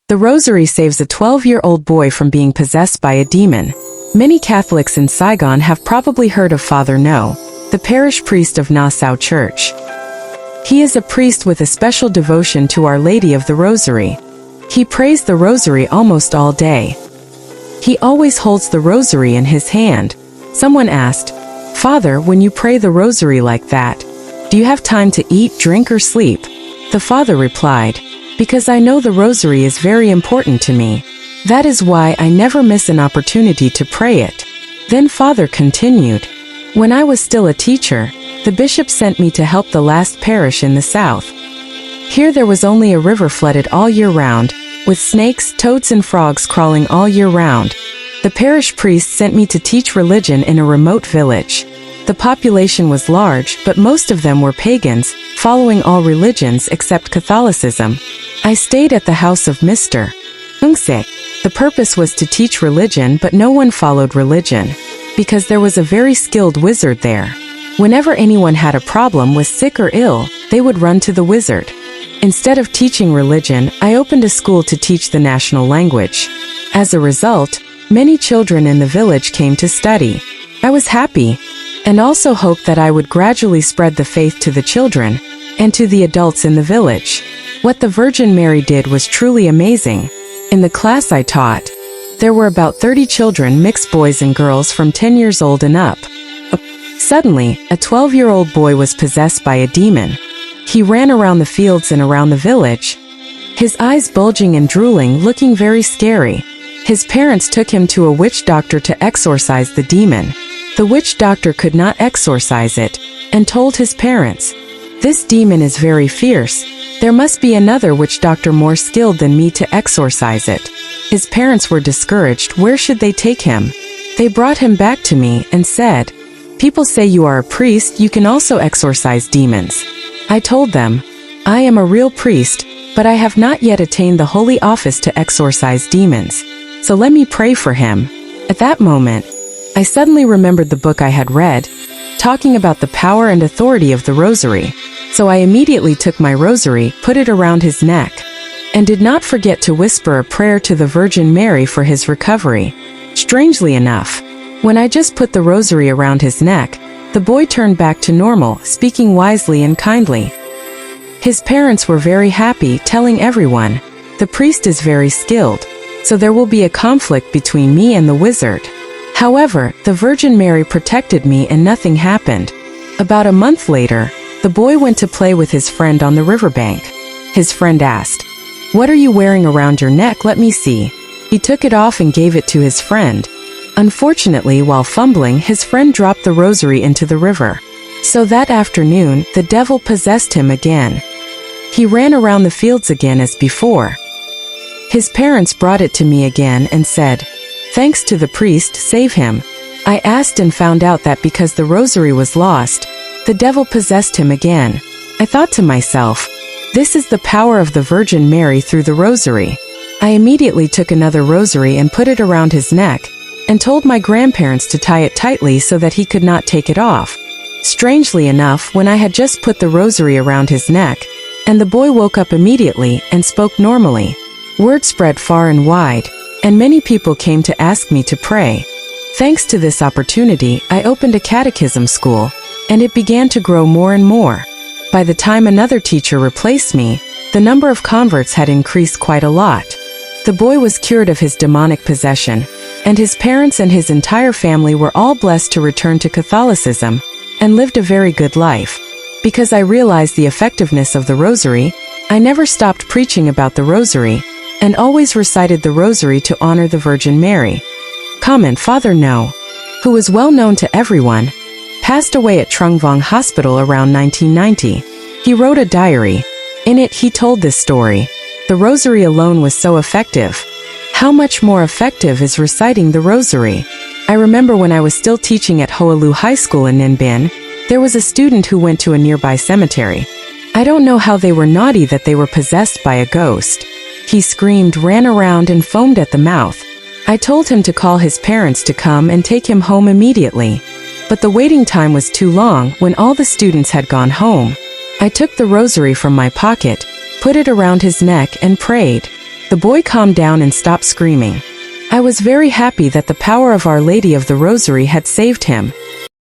The Rosary saves a 12-year-old boy from being possessed by a demon. Many Catholics in Saigon have probably heard of Father No, the parish priest of Nassau Church. He is a priest with a special devotion to Our Lady of the Rosary. He prays the Rosary almost all day. He always holds the Rosary in his hand. Someone asked, "Father, when you pray the Rosary like that, do you have time to eat, drink, or sleep?" The father replied, "Because I know the Rosary is very important to me. That is why I never miss an opportunity to pray it." Then Father continued, "When I was still a teacher, the bishop sent me to help the last parish in the south. Here there was only a river flooded all year round, with snakes, toads and frogs crawling all year round. The parish priest sent me to teach religion in a remote village. The population was large, but most of them were pagans, following all religions except Catholicism. I stayed at the house of Mr. Ungse. The purpose was to teach religion, but no one followed religion, because there was a very skilled wizard there. Whenever anyone had a problem, was sick or ill, they would run to the wizard. Instead of teaching religion, I opened a school to teach the national language. As a result, many children in the village came to study. I was happy, and also hoped that I would gradually spread the faith to the children, and to the adults in the village. What the Virgin Mary did was truly amazing. In the class I taught, there were about 30 children, mixed boys and girls from 10 years old and up. Suddenly, a 12-year-old boy was possessed by a demon. He ran around the fields and around the village, his eyes bulging and drooling, looking very scary. His parents took him to a witch doctor to exorcise the demon. The witch doctor could not exorcise it, and told his parents, "This demon is very fierce. There must be another witch doctor more skilled than me to exorcise it." His parents were discouraged. Where should they take him? They brought him back to me and said, "People say you are a priest, you can also exorcise demons." I told them, "I am a real priest, but I have not yet attained the holy office to exorcise demons. So let me pray for him." At that moment, I suddenly remembered the book I had read, talking about the power and authority of the Rosary. So I immediately took my Rosary, put it around his neck, and did not forget to whisper a prayer to the Virgin Mary for his recovery. Strangely enough, when I just put the Rosary around his neck, the boy turned back to normal, speaking wisely and kindly. His parents were very happy, telling everyone, "The priest is very skilled, so there will be a conflict between me and the wizard." However, the Virgin Mary protected me and nothing happened. About a month later, the boy went to play with his friend on the riverbank. His friend asked, "What are you wearing around your neck? Let me see." He took it off and gave it to his friend. Unfortunately, while fumbling, his friend dropped the Rosary into the river. So that afternoon, the devil possessed him again. He ran around the fields again as before. His parents brought it to me again and said, "Thanks to the priest, save him." I asked and found out that because the Rosary was lost, the devil possessed him again. I thought to myself, this is the power of the Virgin Mary through the Rosary. I immediately took another Rosary and put it around his neck, and told my grandparents to tie it tightly so that he could not take it off. Strangely enough, when I had just put the Rosary around his neck, and the boy woke up immediately and spoke normally, word spread far and wide, and many people came to ask me to pray. Thanks to this opportunity, I opened a catechism school, and it began to grow more and more. By the time another teacher replaced me, the number of converts had increased quite a lot. The boy was cured of his demonic possession, and his parents and his entire family were all blessed to return to Catholicism, and lived a very good life. Because I realized the effectiveness of the Rosary, I never stopped preaching about the Rosary, and always recited the Rosary to honor the Virgin Mary. Comment: Father No, who was well known to everyone, passed away at Trung Vong Hospital around 1990. He wrote a diary. In it he told this story. The Rosary alone was so effective. How much more effective is reciting the Rosary? I remember when I was still teaching at Hoalu High School in Ninh Binh, there was a student who went to a nearby cemetery. I don't know how they were naughty that they were possessed by a ghost. He screamed, ran around and foamed at the mouth. I told him to call his parents to come and take him home immediately. But the waiting time was too long. When all the students had gone home, I took the Rosary from my pocket, put it around his neck and prayed. The boy calmed down and stopped screaming. I was very happy that the power of Our Lady of the Rosary had saved him.